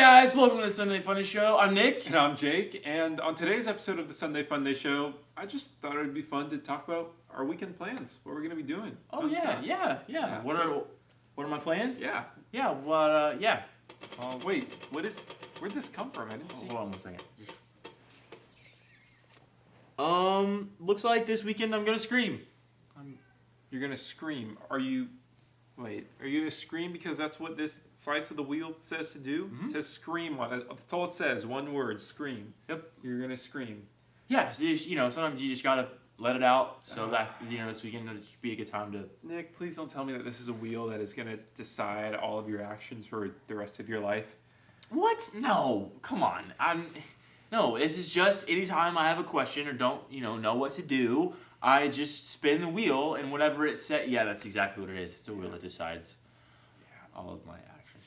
guys, welcome to the Sunday Funday Show. I'm Nick. And I'm Jake, and on today's episode of the Sunday Funday Show, I just thought it'd be fun to talk about our weekend plans, what we're going to be doing. Oh yeah. What are my plans? Yeah. Yeah, Wait, where'd this come from? I didn't see. Hold on 1 second. Looks like this weekend I'm gonna scream. You're going to scream. Are you going to scream because that's what this slice of the wheel says to do? Mm-hmm. It says scream on it. That's all it says, one word, scream. Yep. You're going to scream. Yeah, so sometimes you just gotta let it out. So that this weekend it'll just be a good time to. Nick, please don't tell me that this is a wheel that is going to decide all of your actions for the rest of your life. What? No, come on. No, this is just anytime I have a question or don't know what to do, I just spin the wheel and whatever it says. Yeah, that's exactly what it is. It's a wheel that decides all of my actions.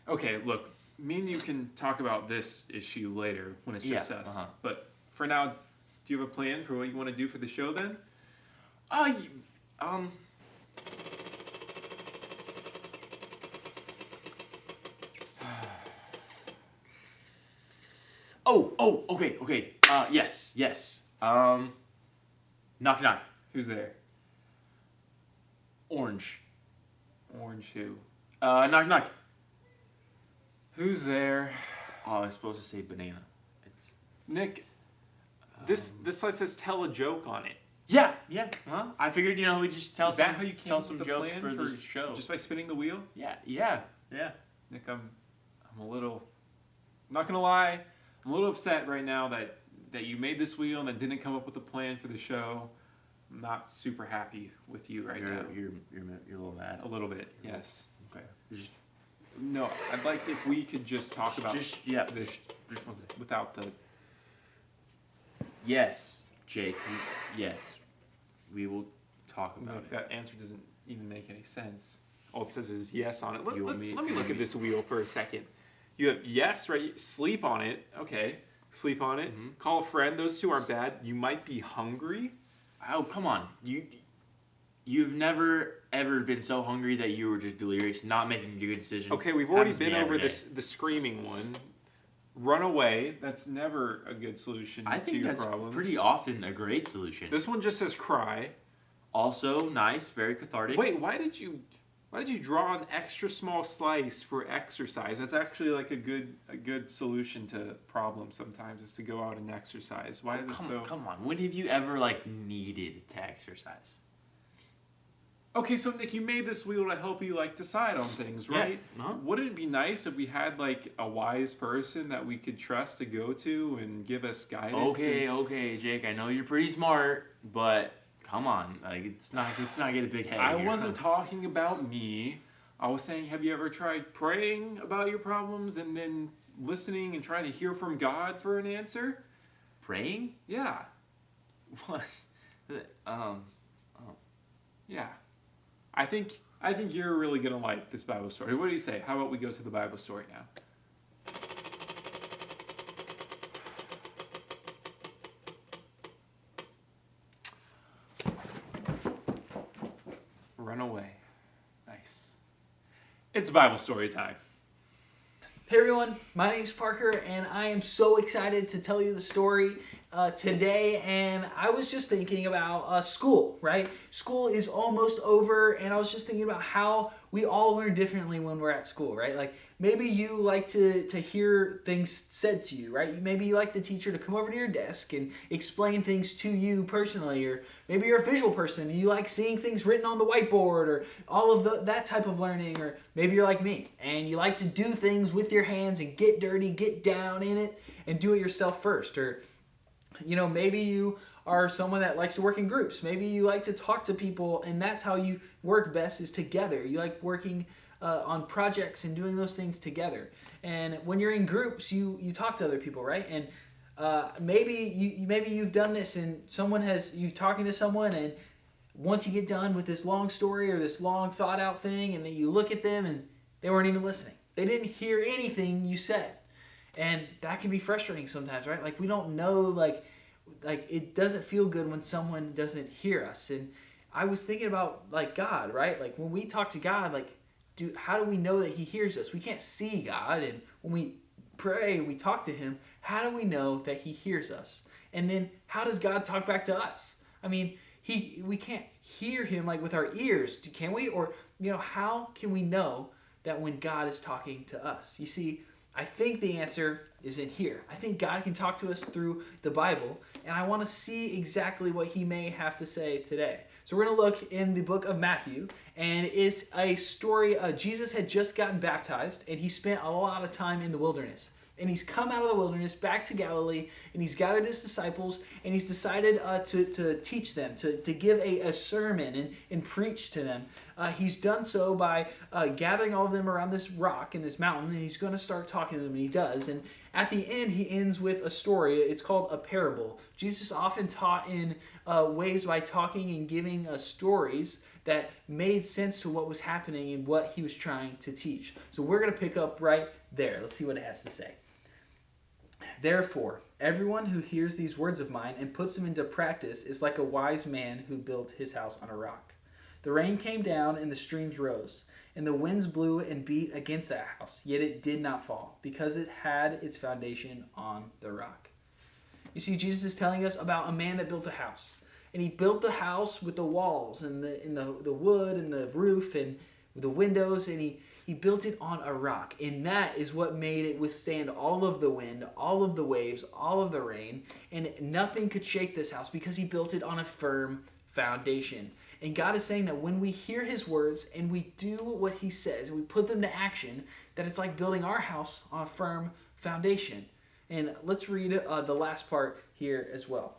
Okay, look, me and you can talk about this issue later when it's just us. Uh-huh. But for now, do you have a plan for what you want to do for the show then? Okay. Yes. Knock. Who's there? Orange. Orange who? Knock. Who's there? Oh, I was supposed to say banana. It's Nick, this slice says tell a joke on it. yeah. Huh? I figured we just tell Is that how you came tell up some with the jokes plan for the show. Just by spinning the wheel? Yeah. Nick, I'm a little, I'm not gonna lie, I'm a little upset right now that you made this wheel and then didn't come up with a plan for the show. I'm not super happy with you right now. You're a little mad. A little bit, yes. Okay. No, I'd like if we could just talk about this Just one second. without the. Yes, Jake. Yes, we will talk No, about it. that answer doesn't even make any sense. All it says is yes on it. Let me you look and at this wheel for a second. You have yes, right? Sleep on it. Okay. Sleep on it. Mm-hmm. Call a friend. Those two aren't bad. You might be hungry. Oh, come on. You've never ever been so hungry that you were just delirious, not making good decisions. Okay, we've already Happens to me been over every day. the screaming one. Run away. That's never a good solution I to think your that's problems. pretty often a great solution. This one just says cry. Also nice, very cathartic. Wait, why did you draw an extra small slice for exercise? That's actually like a good solution to problems sometimes is to go out and exercise. Why is it so? Come on. When have you ever needed to exercise? Okay, so Nick, you made this wheel to help you decide on things, right? Yeah. Uh-huh. Wouldn't it be nice if we had a wise person that we could trust to go to and give us guidance? Okay, Jake. I know you're pretty smart, but come on. It's not get a big head. I here. wasn't talking about me. I was saying, have you ever tried praying about your problems and then listening and trying to hear from God for an answer? Praying? Yeah. What? Yeah. I think you're really going to like this Bible story. What do you say? How about we go to the Bible story now? Run away. Nice. It's Bible story time. Hey everyone, my name's Parker and I am so excited to tell you the story today. And I was just thinking about school, right? School is almost over and I was just thinking about how we all learn differently when we're at school, right? Maybe you like to hear things said to you, right? Maybe you like the teacher to come over to your desk and explain things to you personally, or maybe you're a visual person and you like seeing things written on the whiteboard or all of that type of learning, or maybe you're like me and you like to do things with your hands and get dirty, get down in it and do it yourself first. Or maybe you are someone that likes to work in groups. Maybe you like to talk to people and that's how you work best, is together. You like working on projects and doing those things together. And when you're in groups, you talk to other people, right? And maybe you've done this and you're talking to someone, and once you get done with this long story or this long thought out thing, and then you look at them and they weren't even listening. They didn't hear anything you said. And that can be frustrating sometimes, right? We don't know, it doesn't feel good when someone doesn't hear us. And I was thinking about God, right? When we talk to God, how do we know that he hears us? We can't see God, and when we pray, we talk to him. How do we know that he hears us? And then how does God talk back to us? I mean, we can't hear him like with our ears, can we? Or, how can we know that when God is talking to us? You see, I think the answer is in here. I think God can talk to us through the Bible, and I want to see exactly what he may have to say today. So we're going to look in the book of Matthew, and it's a story. Jesus had just gotten baptized, and he spent a lot of time in the wilderness. And he's come out of the wilderness back to Galilee, and he's gathered his disciples, and he's decided to teach them, to give a sermon and preach to them. He's done so by gathering all of them around this rock and this mountain, and he's going to start talking to them, and he does. And at the end, he ends with a story. It's called a parable. Jesus often taught in ways by talking and giving stories that made sense to what was happening and what he was trying to teach. So we're going to pick up right there. Let's see what it has to say. Therefore, everyone who hears these words of mine and puts them into practice is like a wise man who built his house on a rock. The rain came down and the streams rose, and the winds blew and beat against that house, yet it did not fall, because it had its foundation on the rock. You see, Jesus is telling us about a man that built a house. And he built the house with the walls and the wood and the roof and the windows, and he built it on a rock. And that is what made it withstand all of the wind, all of the waves, all of the rain. And nothing could shake this house because he built it on a firm foundation. And God is saying that when we hear his words and we do what he says and we put them to action, that it's like building our house on a firm foundation. And let's read the last part here as well.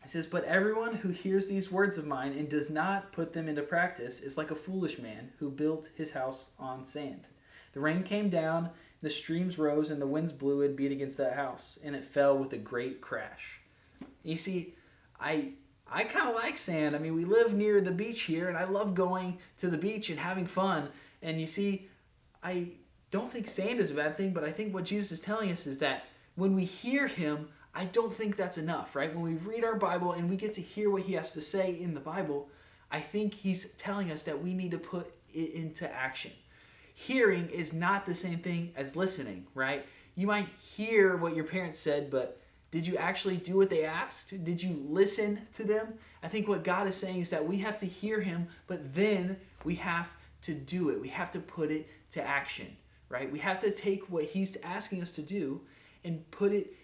It says, but everyone who hears these words of mine and does not put them into practice is like a foolish man who built his house on sand. The rain came down, the streams rose, and the winds blew and beat against that house, and it fell with a great crash. You see, I kind of like sand. I mean, we live near the beach here, and I love going to the beach and having fun. And you see, I don't think sand is a bad thing, but I think what Jesus is telling us is that when we hear him, I don't think that's enough, right? When we read our Bible and we get to hear what he has to say in the Bible, I think he's telling us that we need to put it into action. Hearing is not the same thing as listening, right? You might hear what your parents said, but did you actually do what they asked? Did you listen to them? I think what God is saying is that we have to hear him, but then we have to do it. We have to put it to action, right? We have to take what he's asking us to do and put it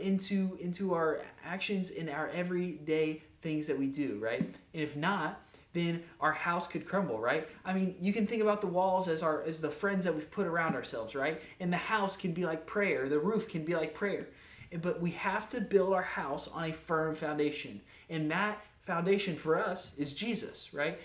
into our actions in our everyday things that we do, right? And if not, then our house could crumble, right? I mean, you can think about the walls as the friends that we've put around ourselves, right? And the house can be like prayer. The roof can be like prayer. But we have to build our house on a firm foundation. And that foundation for us is Jesus, right?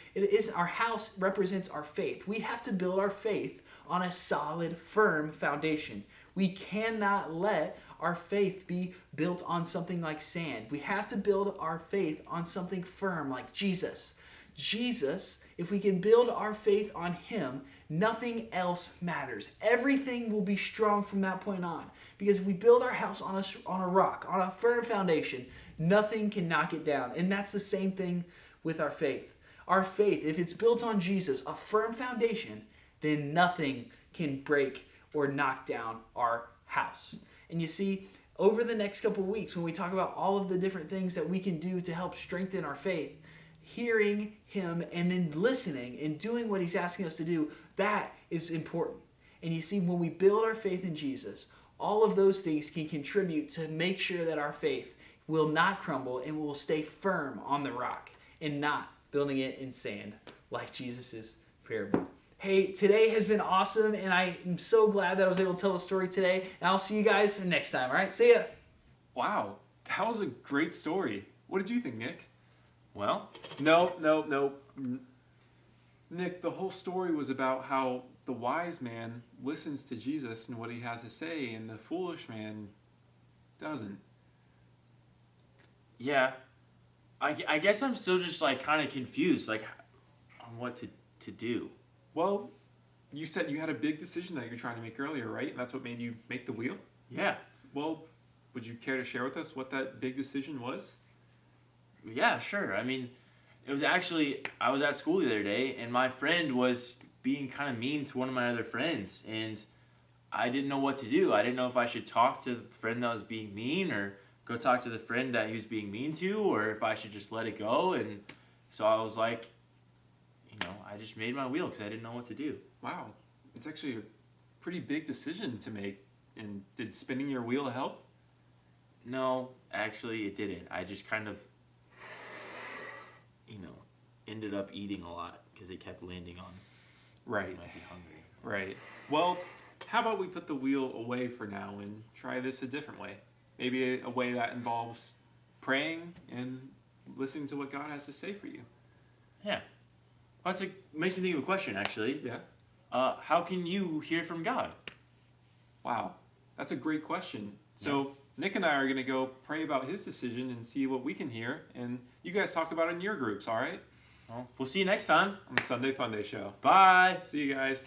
Our house represents our faith. We have to build our faith on a solid, firm foundation. We cannot let our faith be built on something like sand. We have to build our faith on something firm like Jesus. Jesus, if we can build our faith on him, nothing else matters. Everything will be strong from that point on. Because if we build our house on a rock, on a firm foundation, nothing can knock it down. And that's the same thing with our faith. Our faith, if it's built on Jesus, a firm foundation, then nothing can break or knock down our house. And you see, over the next couple of weeks, when we talk about all of the different things that we can do to help strengthen our faith, hearing him and then listening and doing what he's asking us to do, that is important. And you see, when we build our faith in Jesus, all of those things can contribute to make sure that our faith will not crumble and will stay firm on the rock and not building it in sand like Jesus' parable. Hey, today has been awesome, and I am so glad that I was able to tell the story today. And I'll see you guys next time, all right? See ya. Wow, that was a great story. What did you think, Nick? Well, No. Nick, the whole story was about how the wise man listens to Jesus and what he has to say, and the foolish man doesn't. yeah, I guess I'm still just like kind of confused, like on what to do. Well, you said you had a big decision that you're trying to make earlier, right? And that's what made you make the wheel? Yeah, Well, would you care to share with us what that big decision was? yeah, sure. I mean, it was actually, I was at school the other day, and my friend was being kind of mean to one of my other friends, and I didn't know what to do. I didn't know if I should talk to the friend that was being mean, or go talk to the friend that he was being mean to, or if I should just let it go. And so I was like, I just made my wheel because I didn't know what to do. Wow, it's actually a pretty big decision to make. And did spinning your wheel help? No, actually it didn't. I just kind of, ended up eating a lot because it kept landing on. Right. I might be hungry. Right. Well, how about we put the wheel away for now and try this a different way? Maybe a way that involves praying and listening to what God has to say for you. Yeah. Well, makes me think of a question, actually. Yeah. How can you hear from God? Wow. That's a great question. So Nick and I are going to go pray about his decision and see what we can hear. And you guys talk about it in your groups, all right? Well, we'll see you next time On the Sunday Funday Show. Bye. See you guys.